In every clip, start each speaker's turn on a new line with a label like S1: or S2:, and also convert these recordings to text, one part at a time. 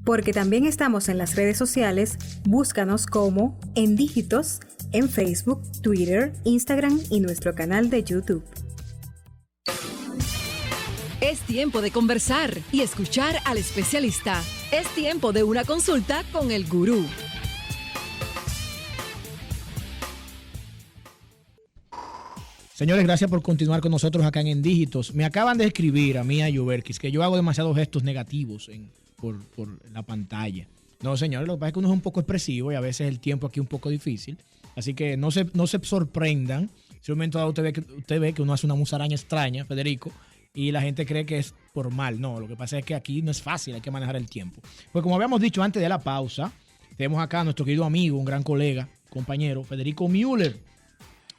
S1: Porque también estamos en las redes sociales, búscanos como En Dígitos en Facebook, Twitter, Instagram y nuestro canal de YouTube.
S2: Es tiempo de conversar y escuchar al especialista. Es tiempo de una consulta con el gurú.
S3: Señores, gracias por continuar con nosotros acá en Dígitos. Me acaban de escribir a mí, a Yuberkis, que yo hago demasiados gestos negativos por la pantalla. No, señores, lo que pasa es que uno es un poco expresivo y a veces el tiempo aquí es un poco difícil. Así que no se sorprendan. Si un momento dado usted ve que uno hace una musaraña extraña, Federico, y la gente cree que es por mal. No, lo que pasa es que aquí no es fácil, hay que manejar el tiempo. Pues como habíamos dicho antes de la pausa, tenemos acá a nuestro querido amigo, un gran colega, compañero, Federico Müller,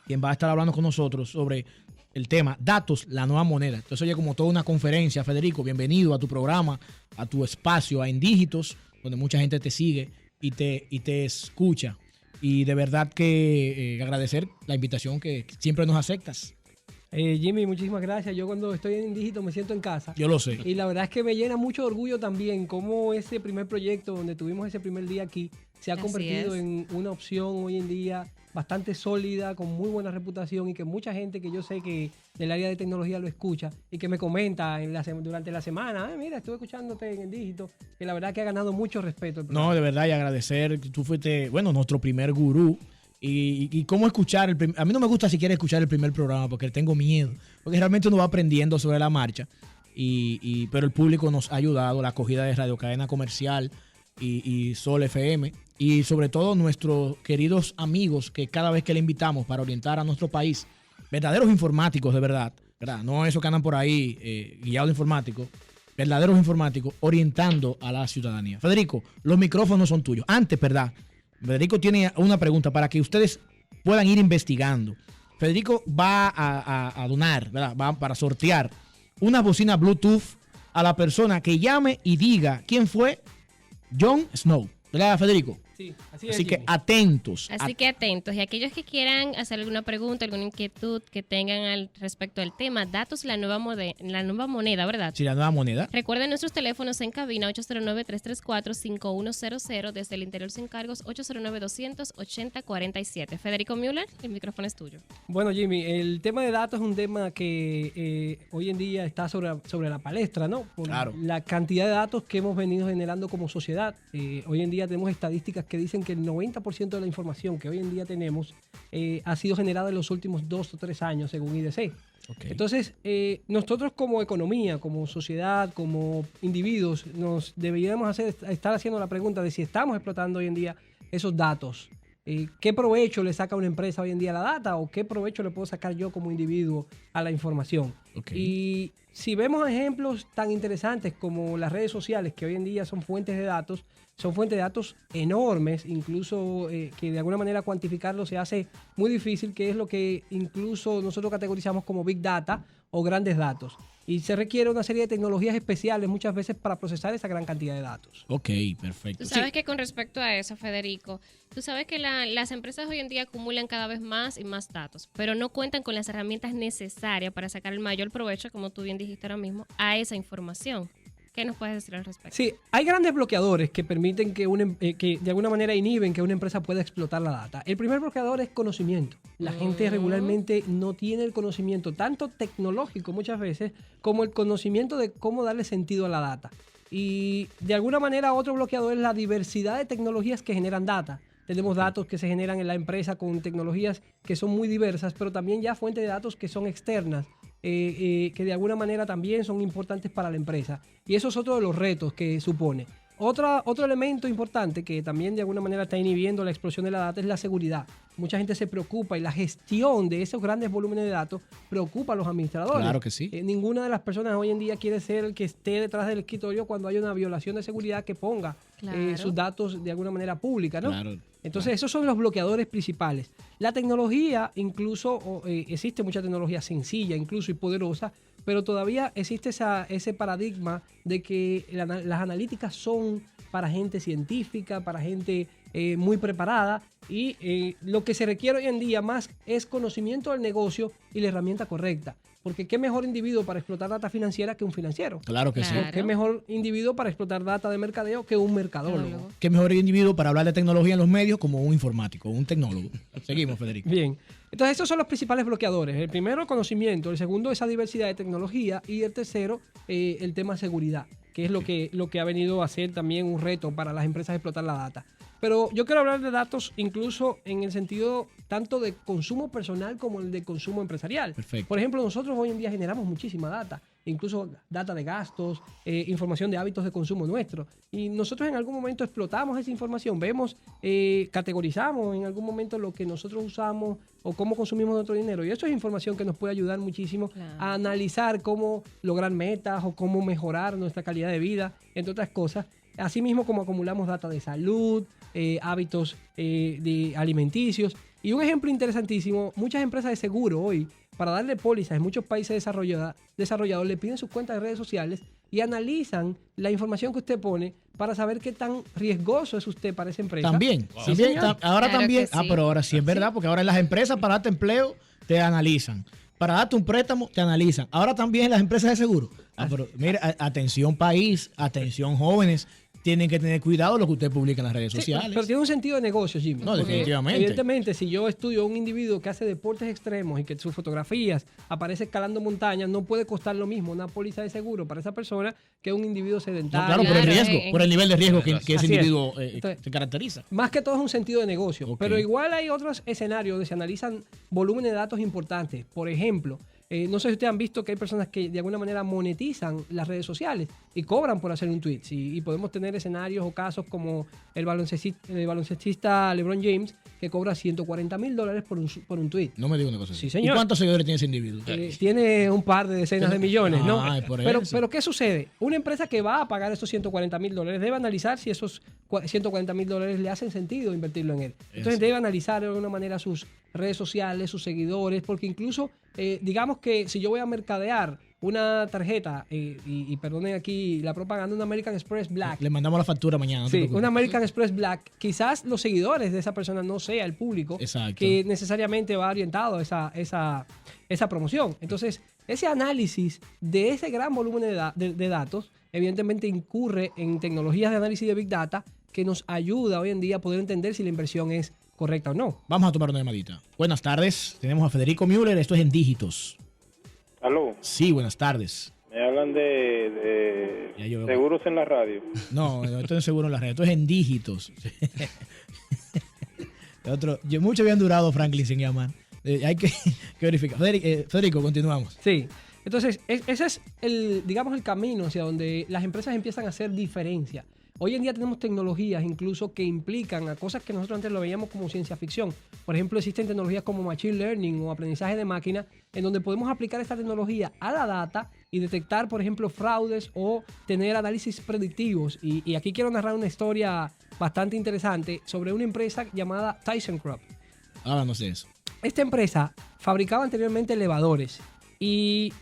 S3: quien va a estar hablando con nosotros sobre el tema Datos, la nueva moneda. Entonces, oye, como toda una conferencia, Federico, bienvenido a tu programa, a tu espacio, a En Dígitos, donde mucha gente te sigue y te escucha. Y de verdad que agradecer la invitación que siempre nos aceptas.
S4: Jimmy, muchísimas gracias. Yo cuando estoy en Dígito me siento en casa.
S3: Yo lo sé.
S4: Y la verdad es que me llena mucho de orgullo también cómo ese primer proyecto donde tuvimos ese primer día aquí se ha convertido en una opción hoy en día bastante sólida, con muy buena reputación y que mucha gente que yo sé que del área de tecnología lo escucha y que me comenta durante la semana, mira, estuve escuchándote en el Dígito, que la verdad que ha ganado mucho respeto.
S3: No, de verdad, y agradecer, tú fuiste, bueno, nuestro primer gurú. Y cómo escuchar a mí no me gusta siquiera escuchar el primer programa porque tengo miedo, porque realmente uno va aprendiendo sobre la marcha pero el público nos ha ayudado, la acogida de Radio Cadena Comercial y Sol FM y sobre todo nuestros queridos amigos que cada vez que le invitamos para orientar a nuestro país, verdaderos informáticos de verdad, no esos que andan por ahí guiados de informáticos, verdaderos informáticos orientando a la ciudadanía. Federico, los micrófonos son tuyos. Antes, ¿verdad? Federico tiene una pregunta para que ustedes puedan ir investigando. Federico va a donar, ¿verdad? Va para sortear una bocina Bluetooth a la persona que llame y diga quién fue Jon Snow, ¿verdad, Federico?
S4: Sí,
S3: así que atentos.
S5: Así que atentos. Y aquellos que quieran hacer alguna pregunta, alguna inquietud que tengan respecto al tema, Datos, la nueva moneda, ¿verdad?
S3: Sí, la nueva moneda.
S5: Recuerden nuestros teléfonos en cabina 809-334-5100, desde el interior sin cargos 809-280-47. Federico Müller, el micrófono es tuyo.
S4: Bueno, Jimmy, el tema de datos es un tema que hoy en día está sobre la palestra, ¿no? Por la cantidad de datos que hemos venido generando como sociedad. Hoy en día tenemos estadísticas que dicen que el 90% de la información que hoy en día tenemos ha sido generada en los últimos 2 o 3 años, según IDC. Okay. Entonces, nosotros como economía, como sociedad, como individuos, nos deberíamos estar haciendo la pregunta de si estamos explotando hoy en día esos datos. ¿Qué provecho le saca una empresa hoy en día a la data o qué provecho le puedo sacar yo como individuo a la información? Okay. Y si vemos ejemplos tan interesantes como las redes sociales, que hoy en día son fuentes de datos enormes, incluso que de alguna manera cuantificarlo se hace muy difícil, que es lo que incluso nosotros categorizamos como Big Data o grandes datos. Y se requiere una serie de tecnologías especiales muchas veces para procesar esa gran cantidad de datos.
S3: Ok, perfecto.
S5: Tú sabes que con respecto a eso, Federico, tú sabes que las empresas hoy en día acumulan cada vez más y más datos, pero no cuentan con las herramientas necesarias para sacar el mayor provecho, como tú bien dijiste ahora mismo, a esa información. ¿Qué nos puedes decir al respecto?
S4: Sí, hay grandes bloqueadores que permiten que de alguna manera inhiben que una empresa pueda explotar la data. El primer bloqueador es conocimiento. La gente regularmente no tiene el conocimiento, tanto tecnológico muchas veces, como el conocimiento de cómo darle sentido a la data. Y de alguna manera otro bloqueador es la diversidad de tecnologías que generan data. Tenemos datos que se generan en la empresa con tecnologías que son muy diversas, pero también ya fuentes de datos que son externas. Que de alguna manera también son importantes para la empresa. Y eso es otro de los retos que supone. Otro elemento importante que también de alguna manera está inhibiendo la explosión de la data es la seguridad. Mucha gente se preocupa y la gestión de esos grandes volúmenes de datos preocupa a los administradores.
S3: Claro que sí.
S4: Ninguna de las personas hoy en día quiere ser el que esté detrás del escritorio cuando hay una violación de seguridad que ponga sus datos de alguna manera pública, ¿no? Claro. Entonces, esos son los bloqueadores principales. La tecnología, incluso, existe mucha tecnología sencilla, incluso y poderosa, pero todavía existe ese paradigma de que las analíticas son para gente científica, para gente muy preparada, y lo que se requiere hoy en día más es conocimiento del negocio y la herramienta correcta. Porque qué mejor individuo para explotar data financiera que un financiero.
S3: Claro que sí.
S5: Claro.
S4: O qué mejor individuo para explotar data de mercadeo que un mercadólogo.
S3: Qué mejor individuo para hablar de tecnología en los medios como un informático, un tecnólogo. Seguimos, Federico.
S4: Bien. Entonces, estos son los principales bloqueadores. El primero, conocimiento. El segundo, esa diversidad de tecnología. Y el tercero, el tema seguridad, que es lo que ha venido a ser también un reto para las empresas explotar la data. Pero yo quiero hablar de datos incluso en el sentido tanto de consumo personal como el de consumo empresarial.
S3: Perfecto.
S4: Por ejemplo, nosotros hoy en día generamos muchísima data, incluso data de gastos, información de hábitos de consumo nuestro. Y nosotros en algún momento explotamos esa información, vemos, categorizamos en algún momento lo que nosotros usamos o cómo consumimos nuestro dinero. Y eso es información que nos puede ayudar muchísimo a analizar cómo lograr metas o cómo mejorar nuestra calidad de vida, entre otras cosas. Asimismo como acumulamos data de salud, hábitos de alimenticios. Y un ejemplo interesantísimo, muchas empresas de seguro hoy, para darle pólizas en muchos países desarrollados, le piden sus cuentas de redes sociales y analizan la información que usted pone para saber qué tan riesgoso es usted para esa empresa.
S3: También.
S4: Sí,
S3: También
S4: señor.
S3: ahora
S5: Claro
S3: también.
S5: que sí.
S3: Pero ahora sí es verdad, porque ahora en las empresas para darte empleo te analizan. Para darte un préstamo te analizan. Ahora también en las empresas de seguro. Pero mira, atención país, atención jóvenes. Tienen que tener cuidado de lo que usted publica en las redes
S4: Sí,
S3: sociales.
S4: pero tiene un sentido de negocio, Jimmy.
S3: No,
S4: Porque,
S3: definitivamente.
S4: evidentemente, si yo estudio a un individuo que hace deportes extremos y que sus fotografías aparece escalando montañas, no puede costar lo mismo una póliza de seguro para esa persona que un individuo
S3: No,
S4: sedentario.
S3: claro, por el
S5: Claro,
S3: riesgo, por el nivel de riesgo que ese
S4: Así es.
S3: individuo
S4: Entonces,
S3: se caracteriza.
S4: Más que todo es un sentido de negocio.
S3: Ok.
S4: Pero igual hay otros escenarios donde se analizan volúmenes de datos importantes. Por ejemplo, no sé si ustedes han visto que hay personas que de alguna manera monetizan las redes sociales y cobran por hacer un tweet. Y podemos tener escenarios o casos como el baloncestista LeBron James, que cobra $140,000 por un tweet.
S3: No me diga una cosa así.
S4: Sí, señor.
S3: ¿Y cuántos seguidores tiene ese individuo?
S4: Tiene un par de decenas de millones, ¿no?
S3: Ay, por
S4: pero,
S3: eso.
S4: pero ¿qué sucede? Una empresa que va a pagar esos $140,000 debe analizar si esos $140,000 le hacen sentido invertirlo en él. Entonces
S3: Eso.
S4: debe analizar de alguna manera sus redes sociales, sus seguidores, porque incluso, digamos que si yo voy a mercadear una tarjeta, y perdonen aquí la propaganda, una American Express Black.
S3: Le mandamos la factura mañana. No te
S4: Sí,
S3: preocupes.
S4: una American Express Black, quizás los seguidores de esa persona no sea el público
S3: Exacto.
S4: que necesariamente va orientado a esa promoción. Entonces, ese análisis de ese gran volumen de datos, evidentemente incurre en tecnologías de análisis de Big Data que nos ayuda hoy en día a poder entender si la inversión es correcta o no.
S3: Vamos a tomar una llamadita. Buenas tardes. Tenemos a Federico Müller. Esto es En Dígitos.
S6: Aló,
S3: Sí, buenas tardes.
S6: me hablan de
S3: Ya yo-
S6: seguros en la radio.
S3: No, esto no es seguro en la red. Esto es En Dígitos. Muchos habían durado, Franklin, sin llamar. Hay que verificar. Federico, continuamos.
S4: Sí. Entonces, ese es el camino hacia donde las empresas empiezan a hacer diferencia. Hoy en día tenemos tecnologías incluso que implican a cosas que nosotros antes lo veíamos como ciencia ficción. Por ejemplo, existen tecnologías como Machine Learning o aprendizaje de máquina, en donde podemos aplicar esta tecnología a la data y detectar, por ejemplo, fraudes o tener análisis predictivos. Y aquí quiero narrar una historia bastante interesante sobre una empresa llamada ThyssenKrupp.
S3: Háblanos de eso.
S4: Esta empresa fabricaba anteriormente elevadores y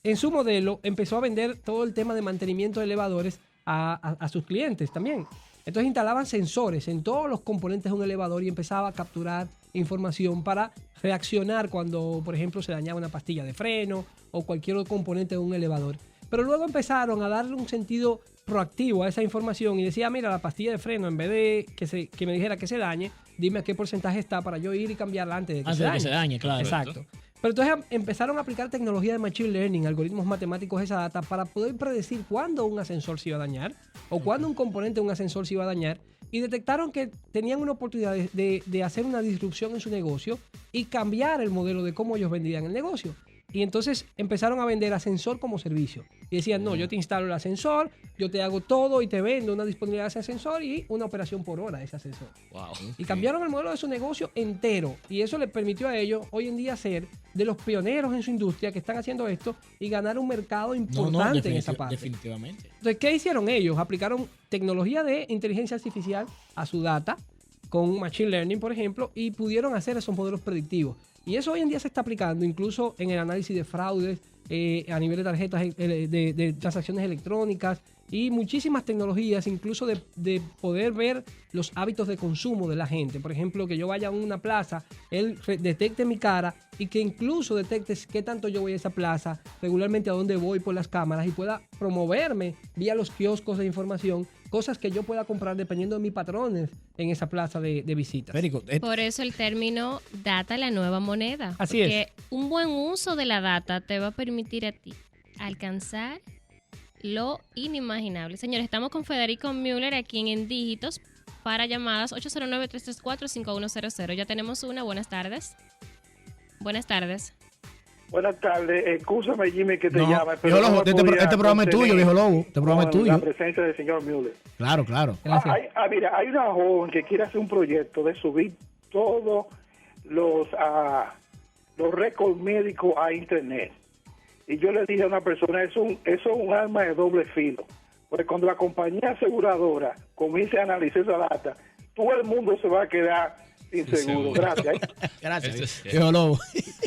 S4: en su modelo empezó a vender todo el tema de mantenimiento de elevadores a sus clientes también. Entonces instalaban sensores en todos los componentes de un elevador y empezaba a capturar información para reaccionar cuando, por ejemplo, se dañaba una pastilla de freno o cualquier otro componente de un elevador. Pero luego empezaron a darle un sentido proactivo a esa información y decía, mira, la pastilla de freno, en vez de que me dijera que se dañe, dime a qué porcentaje está para yo ir y cambiarla antes de que se dañe.
S3: Claro.
S4: Exacto. Pero entonces empezaron a aplicar tecnología de Machine Learning, algoritmos matemáticos de esa data para poder predecir cuándo un ascensor se iba a dañar o cuándo un componente de un ascensor se iba a dañar y detectaron que tenían una oportunidad de hacer una disrupción en su negocio y cambiar el modelo de cómo ellos vendían el negocio. Y entonces empezaron a vender ascensor como servicio. Y decían, no, yo te instalo el ascensor, yo te hago todo y te vendo una disponibilidad de ese ascensor y una operación por hora de ese ascensor.
S3: Wow.
S4: Y cambiaron el modelo de su negocio entero. Y eso les permitió a ellos hoy en día ser de los pioneros en su industria que están haciendo esto y ganar un mercado importante en esa parte.
S3: Definitivamente.
S4: Entonces, ¿qué hicieron ellos? Aplicaron tecnología de inteligencia artificial a su data con Machine Learning, por ejemplo, y pudieron hacer esos modelos predictivos. Y eso hoy en día se está aplicando incluso en el análisis de fraudes a nivel de tarjetas de transacciones electrónicas, y muchísimas tecnologías, incluso de poder ver los hábitos de consumo de la gente. Por ejemplo, que yo vaya a una plaza, él detecte mi cara y que incluso detecte qué tanto yo voy a esa plaza, regularmente a dónde voy por las cámaras y pueda promoverme vía los kioscos de información, cosas que yo pueda comprar dependiendo de mis patrones en esa plaza de visitas.
S5: Por eso el término data la nueva moneda.
S4: Así
S5: porque
S4: es.
S5: Un buen uso de la data te va a permitir a ti alcanzar lo inimaginable. Señores, estamos con Federico Müller aquí en Dígitos para llamadas 809-334-5100. Ya tenemos una. Buenas tardes. Buenas tardes.
S6: Buenas tardes. Escúchame, Jimmy, que te
S3: No,
S6: llama.
S3: Viejo Lobo, este programa es tuyo, Viejo Lobo. Este programa es tuyo.
S6: La presencia del señor Müller.
S3: Claro.
S6: Mira, hay una joven que quiere hacer un proyecto de subir todos los récords médicos a internet. Y yo le dije a una persona, eso es un arma de doble filo. Porque cuando la compañía aseguradora comience a analizar esa data, todo el mundo se va a quedar inseguro. Gracias.
S3: Gracias. Viejo Lobo.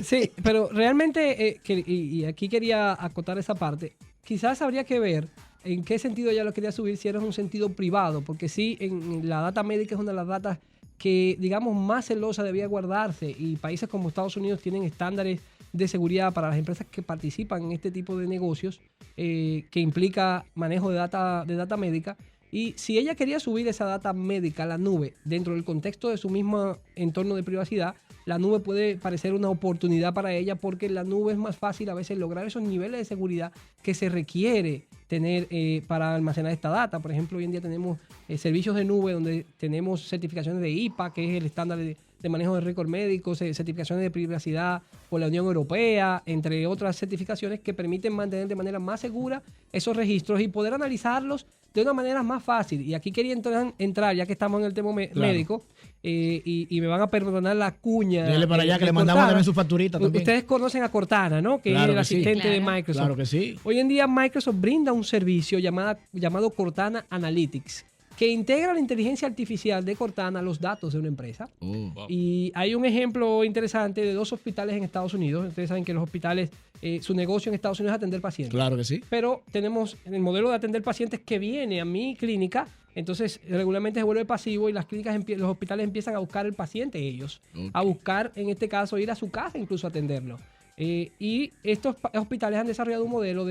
S4: Sí, pero realmente, y aquí quería acotar esa parte, quizás habría que ver en qué sentido ella lo quería subir, si era en un sentido privado, porque sí, en la data médica es una de las datas que, digamos, más celosa debía guardarse, y países como Estados Unidos tienen estándares de seguridad para las empresas que participan en este tipo de negocios, que implica manejo de data médica. Y si ella quería subir esa data médica a la nube dentro del contexto de su mismo entorno de privacidad, la nube puede parecer una oportunidad para ella, porque en la nube es más fácil a veces lograr esos niveles de seguridad que se requiere tener para almacenar esta data. Por ejemplo, hoy en día tenemos servicios de nube donde tenemos certificaciones de IPA, que es el estándar de manejo de récord médicos, certificaciones de privacidad por la Unión Europea, entre otras certificaciones que permiten mantener de manera más segura esos registros y poder analizarlos de una manera más fácil. Y aquí quería entrar, ya que estamos en el tema médico, y me van a perdonar la cuña.
S3: Dile para allá que le mandamos también su facturita también.
S4: Ustedes conocen a Cortana, ¿no? Que es el asistente de Microsoft.
S3: Claro que sí.
S4: Hoy en día Microsoft brinda un servicio llamado Cortana Analytics, que integra la inteligencia artificial de Cortana a los datos de una empresa.
S3: Wow.
S4: Y hay un ejemplo interesante de 2 hospitales en Estados Unidos. Ustedes saben que los hospitales, su negocio en Estados Unidos es atender pacientes.
S3: Claro que sí.
S4: Pero tenemos el modelo de atender pacientes que viene a mi clínica, entonces regularmente se vuelve pasivo y las clínicas, los hospitales empiezan a buscar el paciente ellos. Okay. A buscar, en este caso, ir a su casa incluso a atenderlo. Y estos hospitales han desarrollado un modelo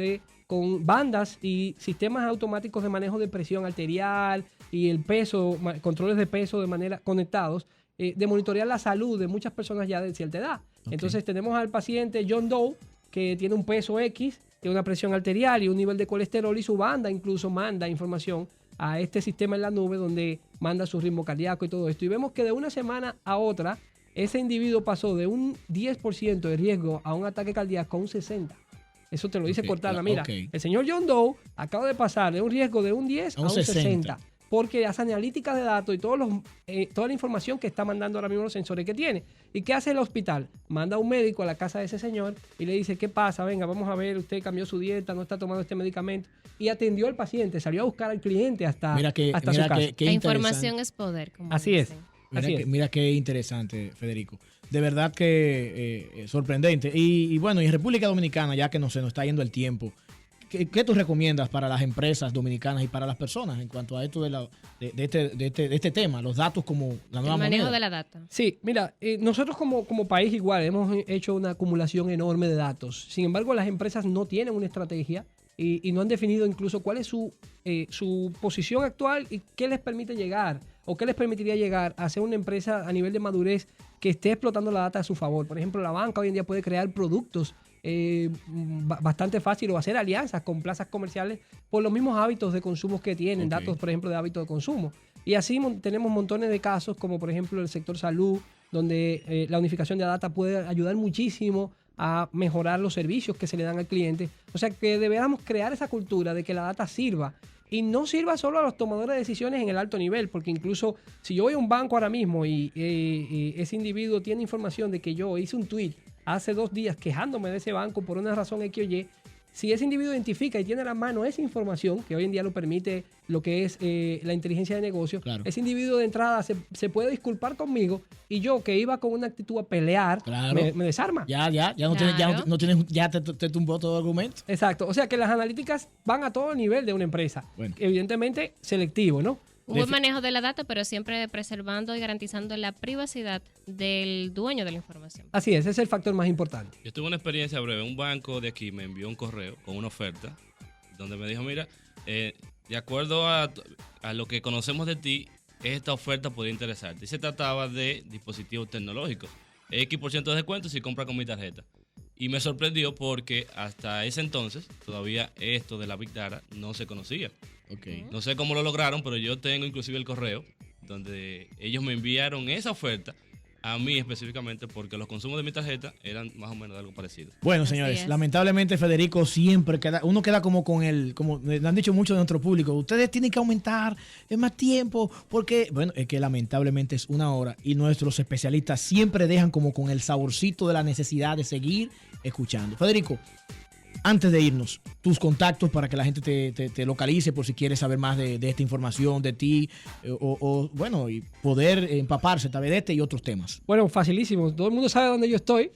S4: con bandas y sistemas automáticos de manejo de presión arterial y el peso, controles de peso de manera conectados, de monitorear la salud de muchas personas ya de cierta edad. Okay. Entonces tenemos al paciente John Doe, que tiene un peso X, tiene una presión arterial y un nivel de colesterol, y su banda incluso manda información a este sistema en la nube donde manda su ritmo cardíaco y todo esto. Y vemos que de una semana a otra, ese individuo pasó de un 10% de riesgo a un ataque cardíaco a un 60%. Eso te lo dice Cortana. Mira, el señor John Doe acaba de pasar de un riesgo de un 10 a un 60%. Porque hace analíticas de datos y toda la información que está mandando ahora mismo los sensores que tiene. ¿Y qué hace el hospital? Manda a un médico a la casa de ese señor y le dice, ¿qué pasa? Venga, vamos a ver, usted cambió su dieta, no está tomando este medicamento. Y atendió al paciente, salió a buscar al cliente hasta su casa.
S5: La información es poder. Como
S4: así dicen.
S5: Es.
S3: Mira qué interesante, Federico. De verdad que sorprendente. Y bueno, y en República Dominicana, ya que se nos está yendo el tiempo, ¿qué tú recomiendas para las empresas dominicanas y para las personas en cuanto a esto de este tema, los datos como la nueva moneda?
S5: El manejo de la data.
S4: Sí, mira, nosotros como país igual hemos hecho una acumulación enorme de datos. Sin embargo, las empresas no tienen una estrategia y no han definido incluso cuál es su posición actual y qué les permite llegar o qué les permitiría llegar a ser una empresa a nivel de madurez que esté explotando la data a su favor. Por ejemplo, la banca hoy en día puede crear productos bastante fácil o hacer alianzas con plazas comerciales por los mismos hábitos de consumo que tienen, datos, por ejemplo, de hábitos de consumo. Y así tenemos montones de casos, como por ejemplo el sector salud, donde la unificación de data puede ayudar muchísimo a mejorar los servicios que se le dan al cliente. O sea, que deberíamos crear esa cultura de que la data sirva. Y no sirva solo a los tomadores de decisiones en el alto nivel, porque incluso si yo voy a un banco ahora mismo y ese individuo tiene información de que yo hice un tweet hace 2 días quejándome de ese banco por una razón X o Y, Si ese individuo identifica y tiene a la mano esa información, que hoy en día lo permite lo que es la inteligencia de negocio,
S3: Claro.
S4: ese individuo de entrada se puede disculpar conmigo y yo que iba con una actitud a pelear,
S3: Claro.
S4: me desarma.
S3: Ya no tienes, ya te tumbó todo argumento.
S4: Exacto. O sea que las analíticas van a todo nivel de una empresa.
S3: Bueno.
S4: Evidentemente selectivo, ¿no?
S5: Un buen manejo de la data, pero siempre preservando y garantizando la privacidad del dueño de la información.
S4: Así es, ese es el factor más importante.
S7: Yo tuve una experiencia breve. Un banco de aquí me envió un correo con una oferta donde me dijo, mira, de acuerdo a lo que conocemos de ti, esta oferta podría interesarte. Y se trataba de dispositivos tecnológicos. X% de descuento si compra con mi tarjeta. Y me sorprendió porque hasta ese entonces todavía esto de la Big Data no se conocía.
S3: Okay.
S7: No sé cómo lo lograron, pero yo tengo inclusive el correo donde ellos me enviaron esa oferta a mí específicamente porque los consumos de mi tarjeta eran más o menos de algo parecido.
S3: Bueno, señores, lamentablemente Federico siempre uno queda como como le han dicho mucho de nuestro público, ustedes tienen que aumentar más tiempo porque, bueno, es que lamentablemente es una hora y nuestros especialistas siempre dejan como con el saborcito de la necesidad de seguir escuchando. Federico, antes de irnos, tus contactos para que la gente te localice por si quieres saber más de esta información de ti bueno, y poder empaparse tal vez de este y otros temas.
S4: Bueno, facilísimo. Todo el mundo sabe dónde yo estoy.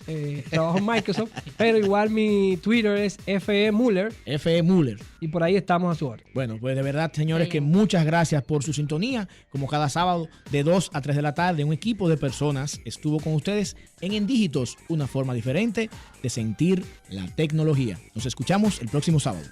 S4: Trabajo en Microsoft, pero igual mi Twitter es FE Muller.
S3: FE Muller.
S4: Y por ahí estamos a su orden.
S3: Bueno, pues de verdad, señores, que muchas gracias por su sintonía. Como cada sábado, de 2 a 3 de la tarde, un equipo de personas estuvo con ustedes en Dígitos, una forma diferente de sentir la tecnología. Nos escuchamos el próximo sábado.